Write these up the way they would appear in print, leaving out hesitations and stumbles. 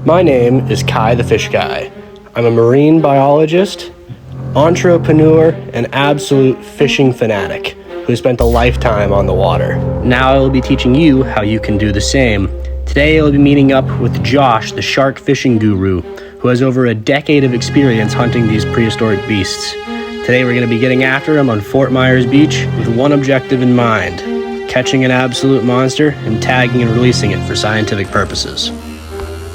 My name is Kai the Fish Guy. I'm a marine biologist, entrepreneur, and absolute fishing fanatic who spent a lifetime on the water. Now I will be teaching you how you can do the same. Today I'll be meeting up with Josh, the shark fishing guru, who has over a decade of experience hunting these prehistoric beasts. Today we're going to be getting after him on Fort Myers Beach with one objective in mind: catching an absolute monster and tagging and releasing it for scientific purposes.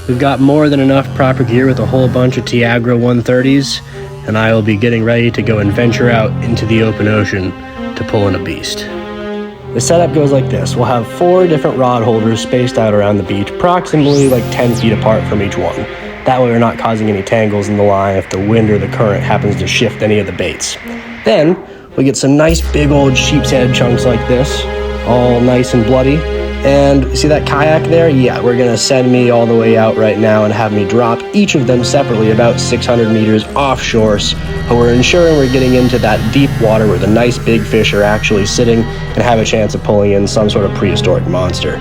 We've got more than enough proper gear with a whole bunch of Tiagra 130s, and I will be getting ready to go and venture out into the open ocean to pull in a beast. The setup goes like this. We'll have 4 different rod holders spaced out around the beach, approximately like 10 feet apart from each one. That way we're not causing any tangles in the line if the wind or the current happens to shift any of the baits. Then we get some nice big old sheep's head chunks like this, all nice and bloody. And see that kayak there? Yeah, we're gonna send me all the way out right now and have me drop each of them separately about 600 meters offshore. But we're ensuring we're getting into that deep water where the nice big fish are actually sitting and have a chance of pulling in some sort of prehistoric monster.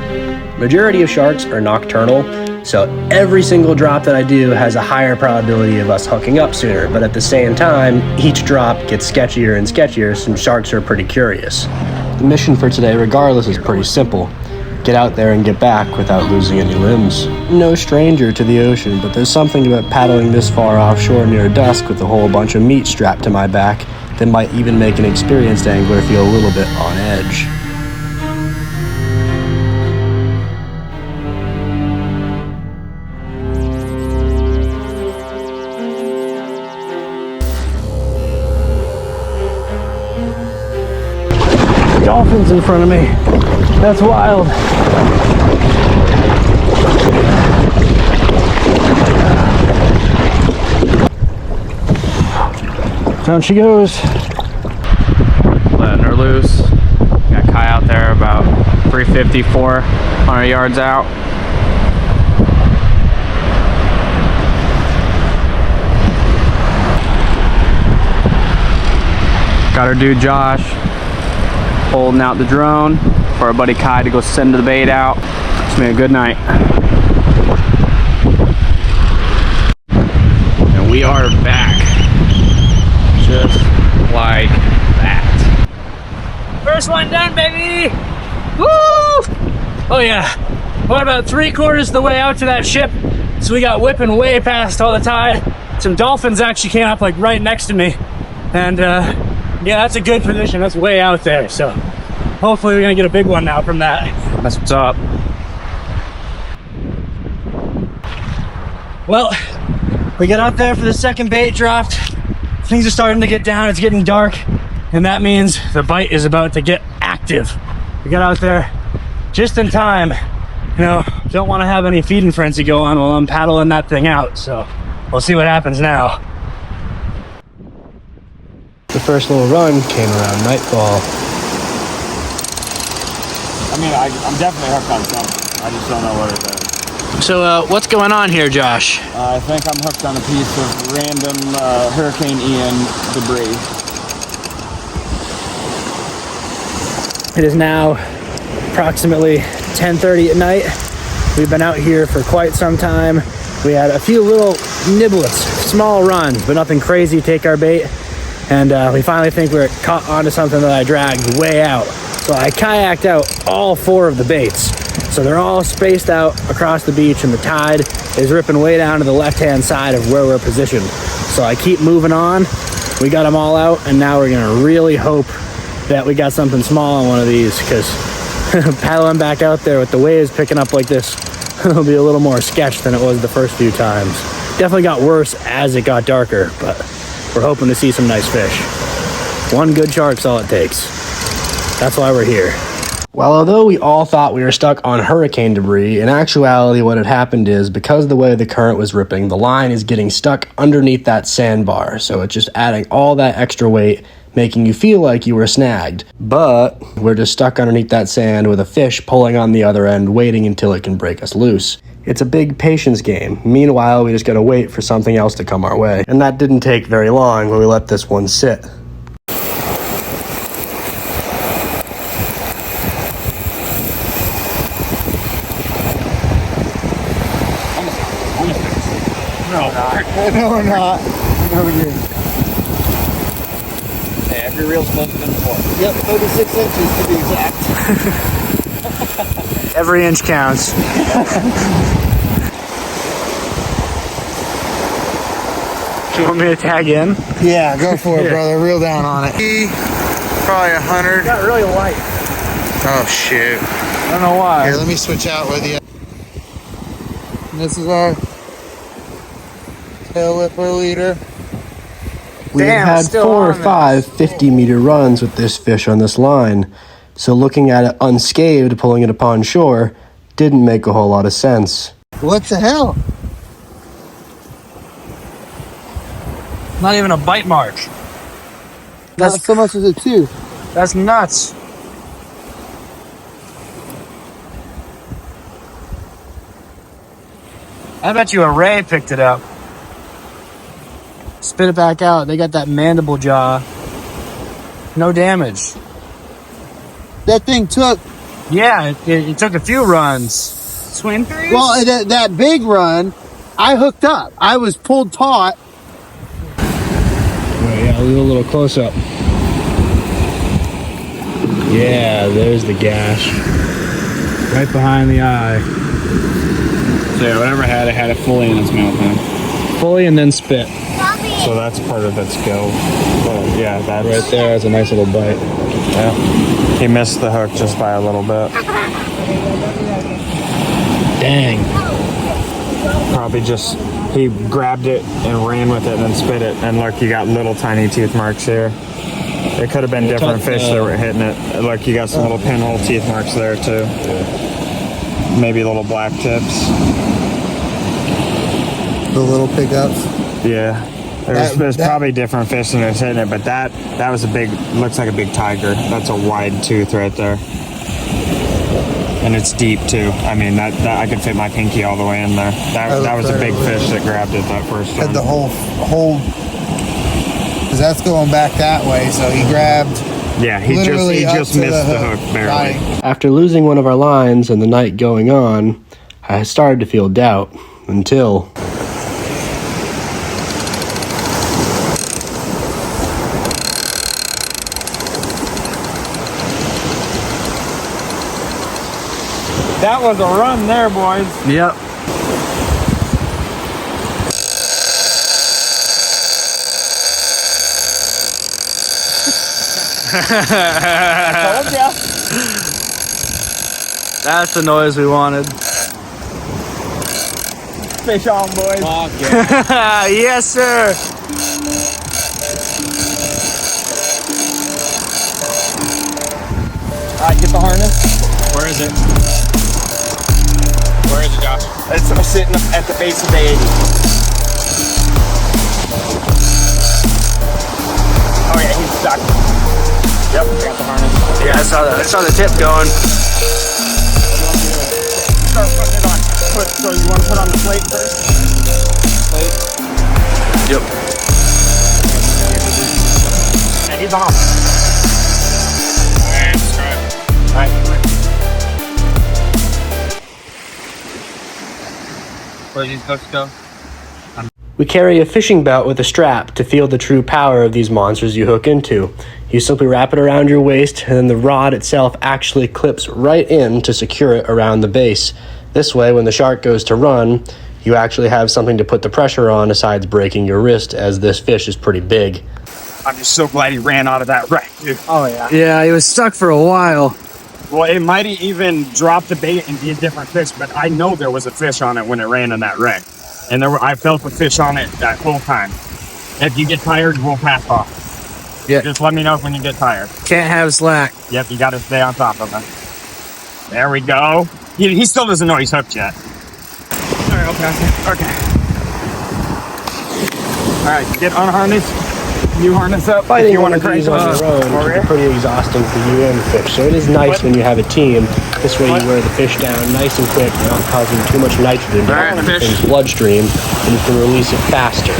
Majority of sharks are nocturnal, so every single drop that I do has a higher probability of us hooking up sooner. But at the same time, each drop gets sketchier and sketchier since sharks are pretty curious. The mission for today, regardless, is pretty simple. Get out there and get back without losing any limbs. No stranger to the ocean, but there's something about paddling this far offshore near dusk with a whole bunch of meat strapped to my back that might even make an experienced angler feel a little bit on edge. Dolphins in front of me. That's wild. Down she goes. Letting her loose. Got Kai out there about 350, 400 yards out. Got our dude Josh holding out the drone for our buddy Kai to go send the bait out. It's been a good night. And we are back. Just like that. First one done, baby! Woo! Oh yeah. We're about 3/4 of the way out to that ship, so we got whipping way past all the tide. Some dolphins actually came up like right next to me. And yeah, that's a good position. That's way out there, so hopefully we're gonna get a big one now from that. That's what's up. Well, we got out there for the second bait dropped. Things are starting to get down, it's getting dark, and that means the bite is about to get active. We got out there just in time. You know, don't want to have any feeding frenzy go on while I'm paddling that thing out, so we'll see what happens now. The first little run came around nightfall. I mean, I'm definitely hooked on something. I just don't know what it is. So what's going on here, Josh? I think I'm hooked on a piece of random Hurricane Ian debris. It is now approximately 10:30 at night. We've been out here for quite some time. We had a few little niblets, small runs, but nothing crazy to take our bait. And we finally think we're caught onto something that I dragged way out. So I kayaked out all 4 of the baits. So they're all spaced out across the beach, and the tide is ripping way down to the left-hand side of where we're positioned. So I keep moving on. We got them all out, and now we're gonna really hope that we got something small on one of these, because paddling back out there with the waves picking up like this, it'll be a little more sketch than it was the first few times. Definitely got worse as it got darker, but we're hoping to see some nice fish. One good shark's all it takes. That's why we're here. Well, although we all thought we were stuck on hurricane debris, in actuality what had happened is, because of the way the current was ripping, the line is getting stuck underneath that sandbar, so it's just adding all that extra weight, making you feel like you were snagged. But we're just stuck underneath that sand with a fish pulling on the other end, waiting until it can break us loose. It's a big patience game. Meanwhile, we just gotta wait for something else to come our way. And that didn't take very long when we let this one sit. No, we're not. No, we're good. Hey, every reel's closer than before. Yep, 36 inches to be exact. Every inch counts. You want me to tag in? Yeah, go for it, brother. Reel down on it. Probably 100. Got really light. Oh, shoot. I don't know why. Here, let me switch out with you. This is our tail lipper leader. We Damn, had it's still 4 or on 5 50-meter runs with this fish on this line, so looking at it unscathed, pulling it upon shore, didn't make a whole lot of sense. What the hell? Not even a bite mark. Not so much as a 2. That's nuts. I bet you a ray picked it up. Spit it back out. They got that mandible jaw. No damage. That thing took, Yeah, it took a few runs. Swing threes? well, that big run, I hooked up. I was pulled taut. Right, yeah, I'll do a little close up. Yeah, there's the gash. Right behind the eye. So yeah, whatever had it fully in its mouth now. Fully and then spit. So that's part of its go. But yeah, that's Right there is a nice little bite. Yeah. He missed the hook just by a little bit. Dang. Probably just he grabbed it and ran with it and then spit it. And look, you got little tiny teeth marks here. It could have been different fish that were hitting it. Look, you got some little pinhole teeth marks there too. Maybe little black tips. The little pickups. Yeah. There's probably different fish than it's hitting it, but that was a big, looks like a big tiger. That's a wide tooth right there. And it's deep too. I mean, that I could fit my pinky all the way in there. That was a big fish that grabbed it that first time. Had the whole, because that's going back that way, so he grabbed. Yeah, he just missed the hook barely. Right. After losing one of our lines and the night going on, I started to feel doubt until... That was a run there, boys. Yep. Told ya. That's the noise we wanted. Fish on, boys. Yes, sir. All right, get the harness. Where is it? Where is it, Josh? It's sitting at the base of the 80. Oh yeah, he's stuck. Yep, got the harness. Yeah, I saw the tip going. Start putting it on. So you want to put on the plate first? Plate. Yep. And he's on. All right. Where these hooks go? We carry a fishing belt with a strap to feel the true power of these monsters you hook into. You simply wrap it around your waist, and then the rod itself actually clips right in to secure it around the base. This way, when the shark goes to run, you actually have something to put the pressure on besides breaking your wrist, as this fish is pretty big. I'm just so glad he ran out of that wreck, dude. Oh yeah. Yeah, he was stuck for a while. Well, it might even drop the bait and be a different fish, but I know there was a fish on it when it ran in that wreck. And I felt the fish on it that whole time. If you get tired, we'll pass off. Yeah. Just let me know when you get tired. Can't have slack. Yep, you got to stay on top of him. There we go. He still doesn't know he's hooked yet. All right, okay. All right, get unharnessed. You harness up if you want to crank on your own can be pretty exhausting for you and the fish. So it is nice when you have a team. This way you wear the fish down nice and quick, not causing too much nitrogen in his bloodstream, and you can release it faster.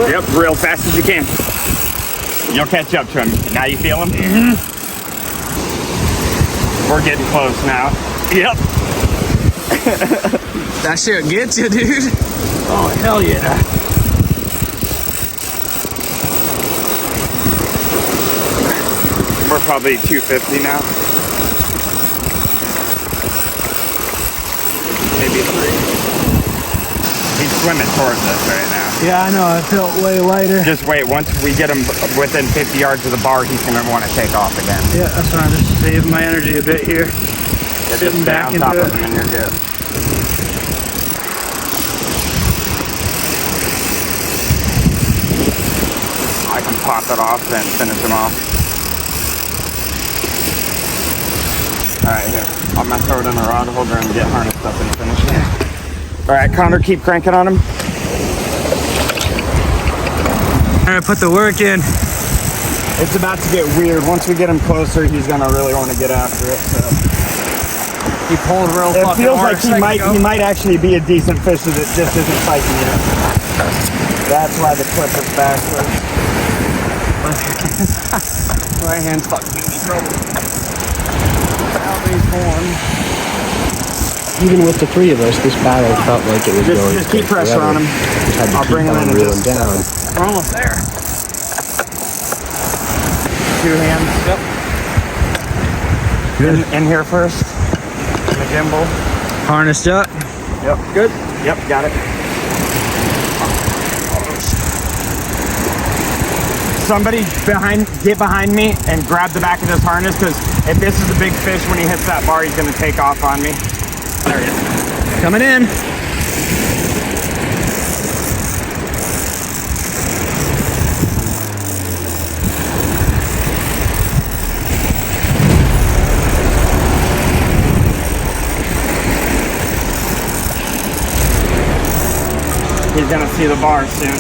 Yep, real fast as you can. You'll catch up to him. Now you feel him? Mm-hmm. We're getting close now. Yep. That shit gets you, dude. Oh, hell yeah. We're probably 250 now. Maybe 3. He's swimming towards us right now. Yeah, I know. I felt way lighter. Just wait. Once we get him within 50 yards of the bar, he's going to want to take off again. Yeah, that's fine. Just saving my energy a bit here. Get Sitting just back on top into of him and you're good. I can pop it off and finish him off. Alright, here. I'm going to throw it in the rod holder and get harnessed up and finish it. Alright, Connor, keep cranking on him. Alright, put the work in. It's about to get weird. Once we get him closer, he's going to really want to get after it. So. He pulled real It fucking feels hard like he might actually be a decent fish that just isn't fighting yet. That's why the clip is backwards. My hand's fucking me trouble. Even with the 3 of us, this battle felt like it was going Just keep pressure on him. Just had to I'll keep bring him on in reeling just down. We're almost there. 2 hands. Yep. In here first. In the gimbal. Harnessed up. Yep. Good. Yep. Got it. Somebody get behind me and grab the back of this harness, because if this is a big fish, when he hits that bar, he's going to take off on me. There he is. Coming in. He's going to see the bar soon.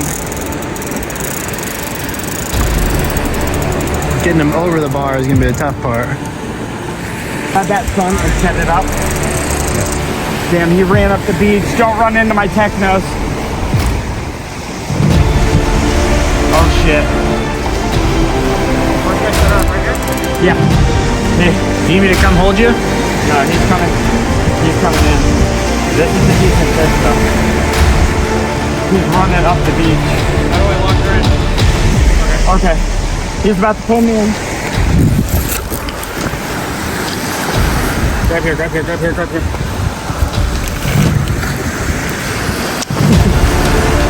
Getting him over the bar is gonna be the tough part. Had that sun and set it up. Damn, he ran up the beach. Don't run into my technos. Oh shit. Yeah. Hey, you need me to come hold you? No, he's coming. He's coming in. This is a decent fish though. He's running up the beach. How do I lock her in? Okay. He's about to pull me in. Grab here, grab here, grab here, grab here.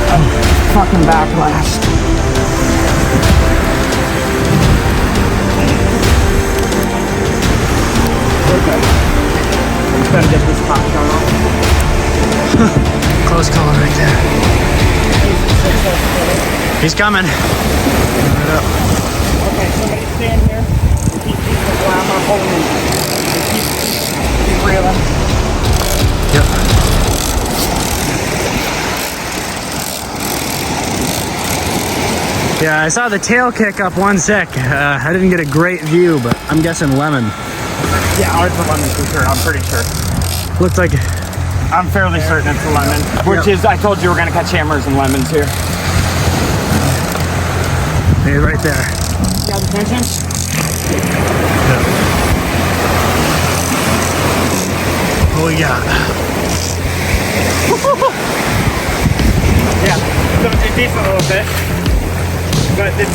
Oh, fucking backlash. Okay. I'm just gonna get this top shot off. Close call right there. He's coming. Right up. Okay, somebody stand here. Keep I'm gonna hold him. Keep reeling. Yep. Yeah, I saw the tail kick up 1 sec. I didn't get a great view, but I'm guessing lemon. Yeah, ours are lemon for sure. I'm pretty sure. Looked like. I'm fairly certain it's a lemon. Which is, I told you we're gonna catch hammers and lemons here. Hey, right there. Got attention? What we got? Yeah, so it's a decent little bit. But the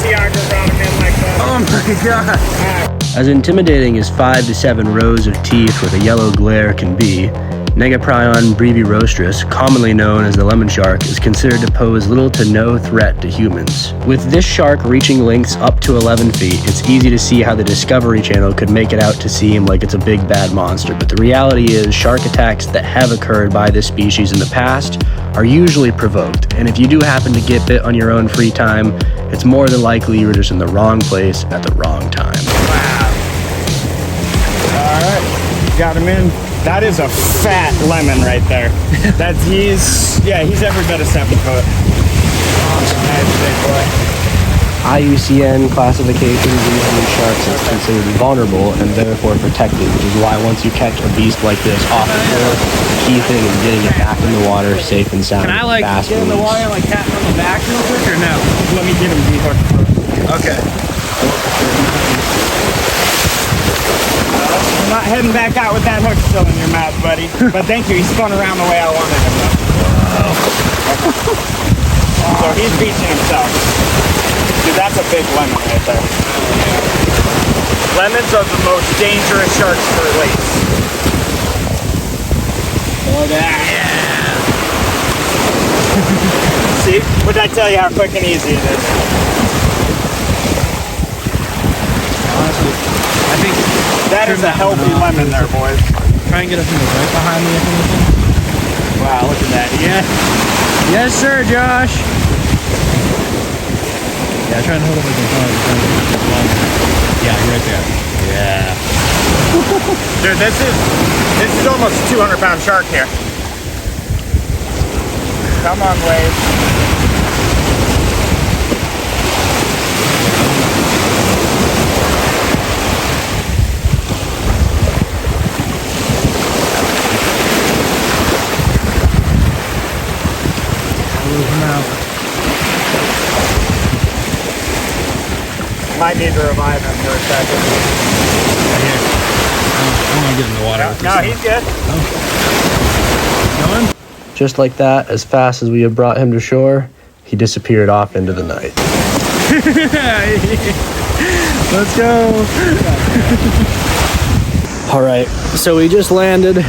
Tiago brought him in like that. Oh my god. As intimidating as 5 to 7 rows of teeth with a yellow glare can be, Negaprion brevirostris, commonly known as the lemon shark, is considered to pose little to no threat to humans. With this shark reaching lengths up to 11 feet, it's easy to see how the Discovery Channel could make it out to seem like it's a big bad monster, but the reality is shark attacks that have occurred by this species in the past are usually provoked, and if you do happen to get bit on your own free time, it's more than likely you were just in the wrong place at the wrong time. Wow. Alright, got him in. That is a fat lemon right there. He's every bit of 7 foot. That's a big boy. IUCN classification uses these sharks as considered vulnerable and therefore protected, which is why once you catch a beast like this off the shore, the key thing is getting it back in the water safe and sound. Can I like fast get in the release. water and like tap on the back real quick or no? Let me get him dehooked first. Okay. I'm not heading back out with that hook still in your mouth, buddy. But thank you, he spun around the way I wanted him to. So he's beaching himself. Dude, that's a big lemon right there. Lemons are the most dangerous sharks to release. Look at that. Yeah. See? Would I tell you how quick and easy it is? Honestly, I think that is a healthy lemon there, boys. Try and get us in the right behind me, if anything. Wow, look at that. Yeah. Yes, sir, Josh. Yeah, try and hold it like in front of you. Yeah, you're right there. Yeah. Dude, this is almost a 200-pound shark here. Come on, Wade. Might need to revive him for a second. I want to get in the water with this. No, he's good. Going? Just like that, as fast as we had brought him to shore, he disappeared off into the night. Let's go. All right, so we just landed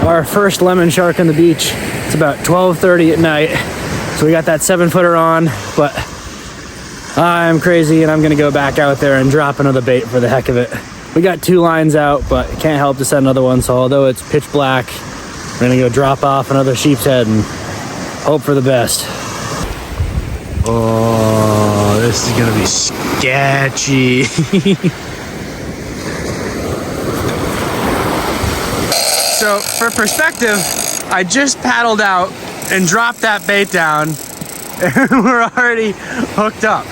our first lemon shark on the beach. It's about 12:30 at night. So we got that 7-footer on, but I'm crazy and I'm gonna go back out there and drop another bait for the heck of it. We got 2 lines out, but can't help to set another one. So although it's pitch black, we're gonna go drop off another sheep's head and hope for the best. Oh, this is gonna be sketchy. So for perspective, I just paddled out and dropped that bait down and we're already hooked up.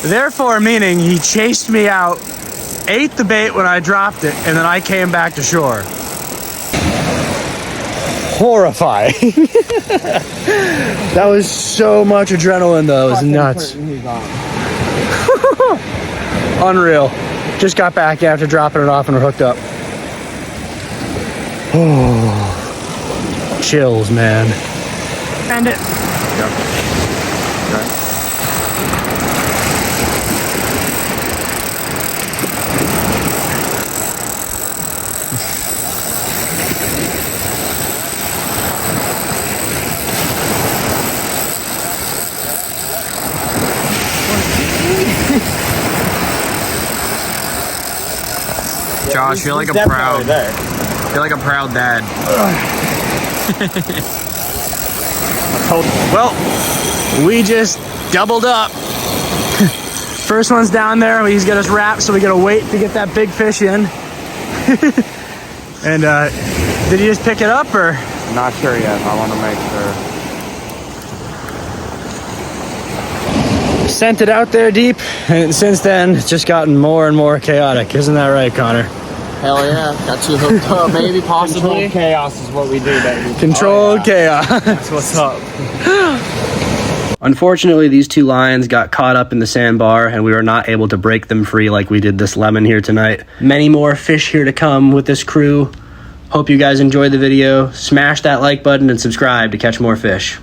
Therefore, meaning he chased me out, ate the bait when I dropped it, and then I came back to shore. Horrifying. That was so much adrenaline though, it was nuts. Unreal. Just got back after dropping it off and we're hooked up. Oh, chills, man. And it. Yep. Okay. Josh, feel like a proud dad. Well, we just doubled up. First one's down there. He's got us wrapped, so we gotta wait to get that big fish in. And did you just pick it up, or? Not sure yet. I want to make sure. Sent it out there deep, and since then it's just gotten more and more chaotic. Isn't that right, Connor? Hell yeah. Got you hooked up, maybe, possibly. Controlled chaos is what we do, baby. Controlled chaos. That's what's up. Unfortunately, these 2 lions got caught up in the sandbar and we were not able to break them free like we did this lemon here tonight. Many more fish here to come with this crew. Hope you guys enjoyed the video. Smash that like button and subscribe to catch more fish.